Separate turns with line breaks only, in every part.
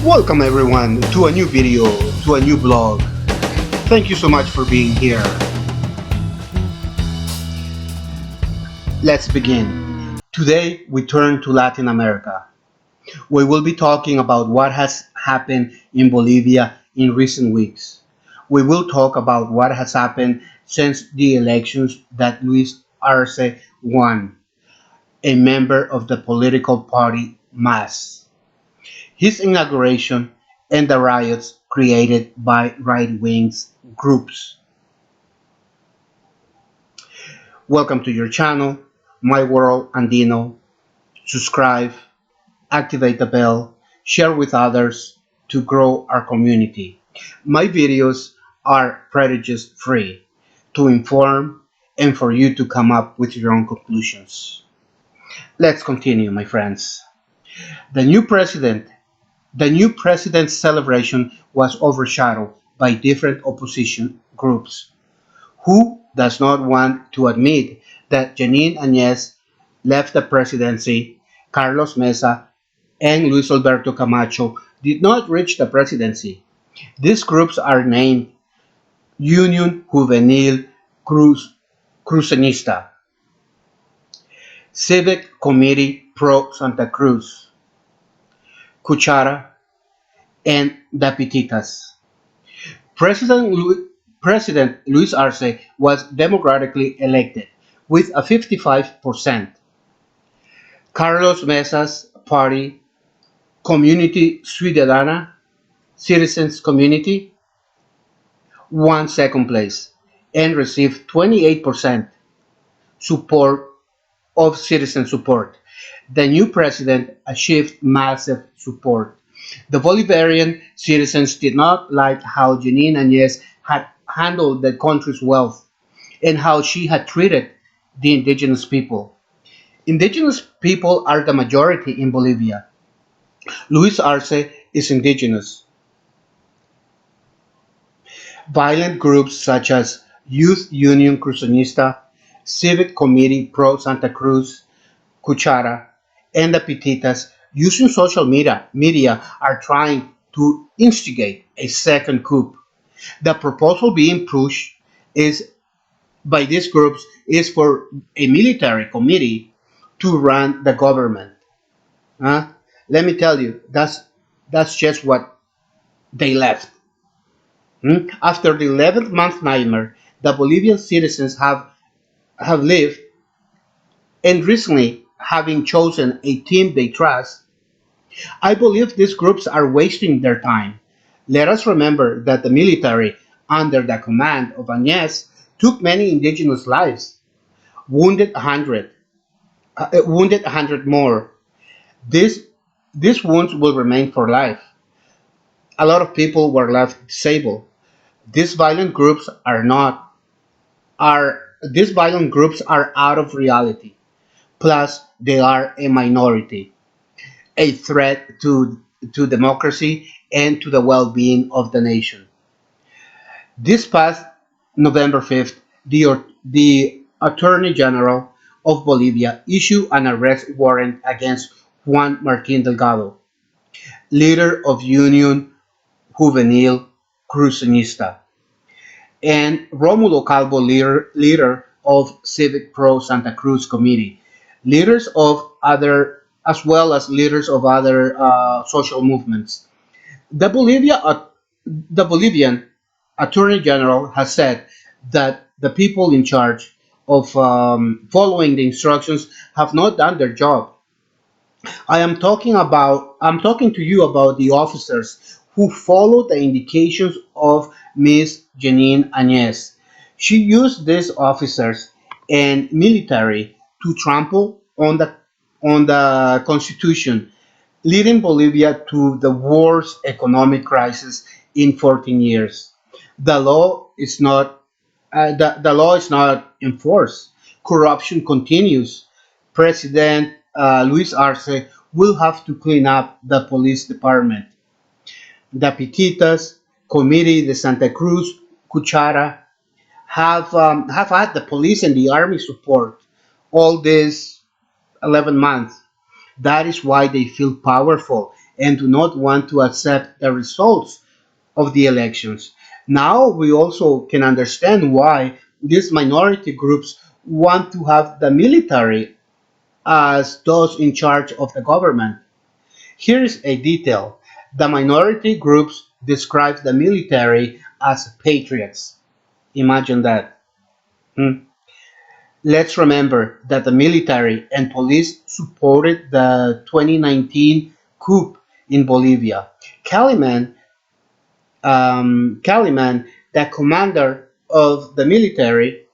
Welcome everyone to a new video, to a new blog. Thank you so much for being here. Let's begin. Today we turn to Latin America. We will be talking about what has happened in Bolivia in recent weeks. We will talk about what has happened since the elections that Luis Arce won, a member of the political party MAS. His inauguration and the riots created by right-wing groups. Welcome to your channel, My World Andino. Subscribe, activate the bell, share with others to grow our community. My videos are prejudice free to inform and for you to come up with your own conclusions. Let's continue, my friends. The new president The new president's celebration was overshadowed by different opposition groups. Who does not want to admit that Jeanine Añez left the presidency, Carlos Mesa and Luis Alberto Camacho did not reach the presidency? These groups are named Union Juvenil Crucenista, Civic Committee Pro Santa Cruz, Cuchara, and the Pititas. President, President Luis Arce was democratically elected with a 55%. Carlos Mesa's party, Community Ciudadana, Citizens Community, won second place and received 28% support of citizen support. The new president achieved massive support. The Bolivarian citizens did not like how Jeanine Añez had handled the country's wealth and how she had treated the indigenous people. Indigenous people are the majority in Bolivia. Luis Arce is indigenous. Violent groups such as Youth Union Crucenista, Civic Committee Pro Santa Cruz, Cuchara, and the Pititas using social media are trying to instigate a second coup. The proposal being pushed is by these groups is for a military committee to run the government. Huh? Let me tell you, that's just what they left. After the 11th month nightmare, the Bolivian citizens have lived and recently having chosen a team they trust. I believe these groups are wasting their time. Let us remember that the military, under the command of Añez, took many indigenous lives, wounded 100 more. This, these wounds will remain for life. A lot of people were left disabled. These violent groups are not are these violent groups are out of reality. Plus, they are a minority, a threat to democracy and to the well-being of the nation. This past November 5th, the Attorney General of Bolivia issued an arrest warrant against Juan Martín Delgado, leader of Union Juvenil Crucenista, and Romulo Calvo, leader of Civic Pro Santa Cruz Committee, leaders of other as well as leaders of other social movements. The the Bolivian Attorney General has said that the people in charge of following the instructions have not done their job. I'm talking to you about the officers who followed the indications of Miss Jeanine Añez. She used these officers and military to trample on the constitution, leading Bolivia to the worst economic crisis in 14 years. The law is not the law is not enforced. Corruption continues. President Luis Arce will have to clean up the police department. The Pititas, Committee de Santa Cruz, Cuchara have had the police and the army support all these 11 months. That is why they feel powerful and do not want to accept the results of the elections. Now we also can understand why these minority groups want to have the military as those in charge of the government. Here's a detail. The minority groups describe the military as patriots. Imagine that. Hmm. Let's remember that the military and police supported the 2019 coup in Bolivia. Kaliman, Kaliman, the commander of the military,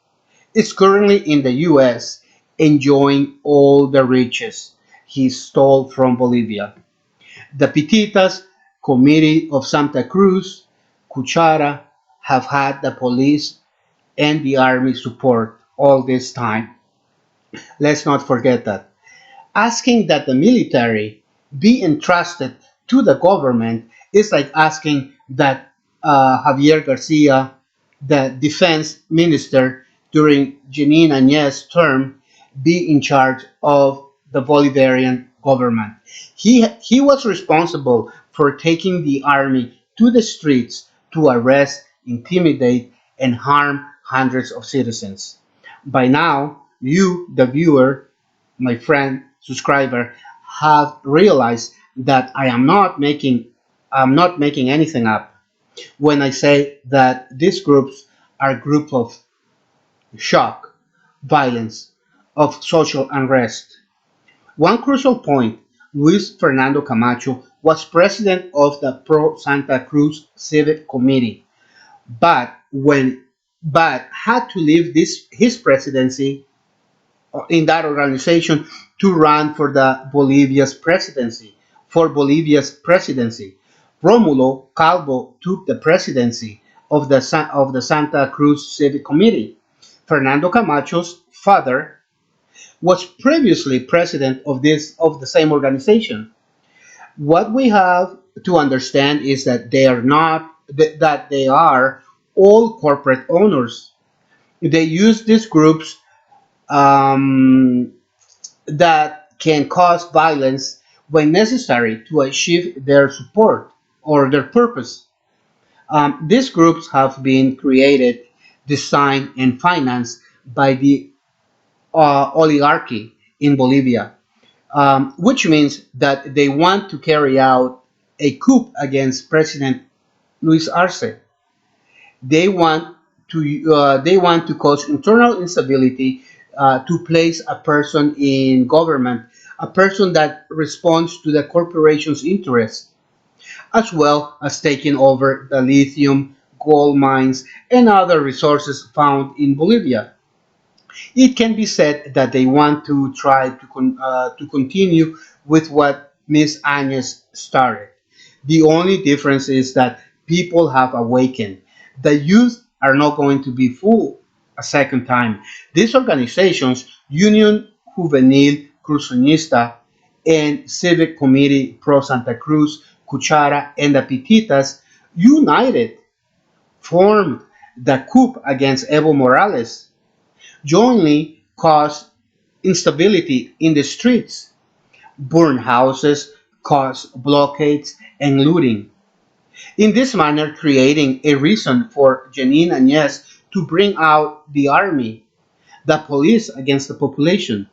is currently in the US enjoying all the riches he stole from Bolivia. The Pititas Committee of Santa Cruz, Cuchara, have had the police and the army support all this time. Let's not forget that. Asking that the military be entrusted to the government is like asking that Javier Garcia, the defense minister during Jeanine Añez's term, be in charge of the Bolivarian government. He was responsible for taking the army to the streets to arrest, intimidate, and harm hundreds of citizens. By now, you, the viewer, my friend, subscriber, have realized that I'm not making anything up when I say that these groups are groups of shock, violence, of social unrest. One crucial point, Luis Fernando Camacho was president of the Pro Santa Cruz Civic Committee, but but had to leave his presidency in that organization to run for Bolivia's presidency. Romulo Calvo took the presidency of the Santa Cruz Civic Committee. Fernando Camacho's father was previously president of the same organization. What we have to understand is that they are not that they are all corporate owners. They use these groups um, that can cause violence when necessary to achieve their support or their purpose. These groups have been created, designed, and financed by the oligarchy in Bolivia, which means that they want to carry out a coup against President Luis Arce. They want to cause internal instability to place a person in government, a person that responds to the corporation's interests, as well as taking over the lithium, gold mines, and other resources found in Bolivia. It can be said that they want to try to continue with what Ms. Agnes started. The only difference is that people have awakened. The youth are not going to be fooled a second time. These organizations, Union Juvenil Cruzonista and Civic Committee Pro Santa Cruz, Cuchara, and the Pititas, united, formed the coup against Evo Morales, jointly caused instability in the streets, burned houses, caused blockades, and looting. In this manner, creating a reason for Jeanine Añez to bring out the army, the police against the population.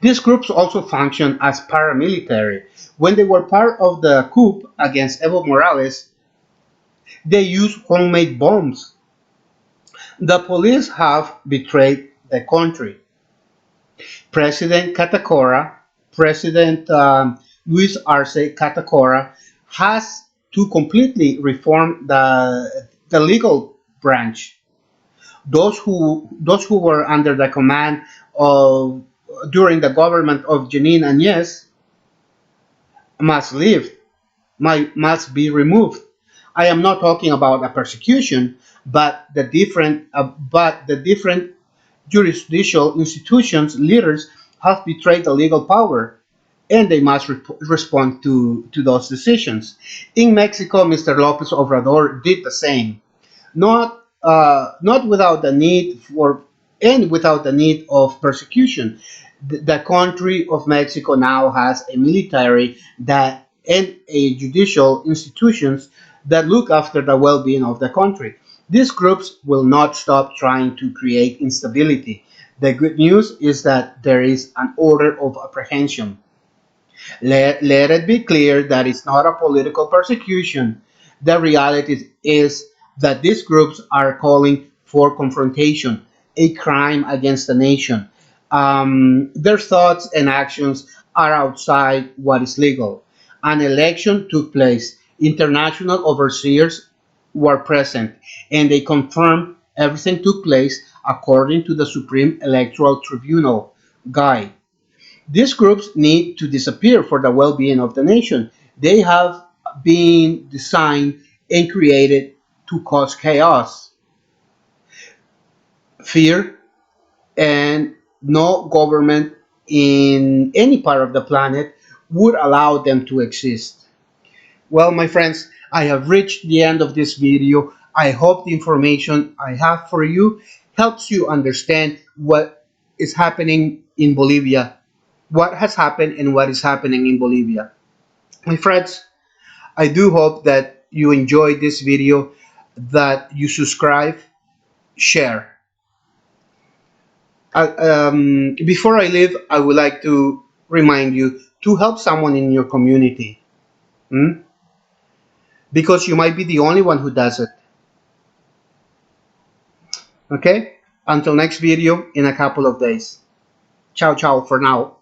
These groups also function as paramilitary. When they were part of the coup against Evo Morales, they used homemade bombs. The police have betrayed the country. President Catacora, President Luis Arce Catacora, has to completely reform the legal branch. Those who were under the command of during the government of Jeanine Añez must leave, must be removed. I am not talking about a persecution, but the different judicial institutions leaders have betrayed the legal power, and they must respond to those decisions. In Mexico, Mr. Lopez Obrador did the same, not without the need for and without the need of persecution. The country of Mexico now has a military that and a judicial institutions that look after the well-being of the country. These groups will not stop trying to create instability. The good news is that there is an order of apprehension. Let it be clear that it's not a political persecution. The reality is that these groups are calling for confrontation, a crime against the nation. Their thoughts and actions are outside what is legal. An election took place. International overseers were present, and they confirmed everything took place according to the Supreme Electoral Tribunal guide. These groups need to disappear for the well being of the nation. They have been designed and created to cause chaos, fear, and no government in any part of the planet would allow them to exist. Well, my friends, I have reached the end of this video. I hope the information I have for you helps you understand what is happening in Bolivia, what has happened and what is happening in Bolivia. My friends, I do hope that you enjoyed this video, that you subscribe, share. Before I leave, I would like to remind you to help someone in your community, hmm? Because you might be the only one who does it. Okay? Until next video in a couple of days. Ciao, ciao for now.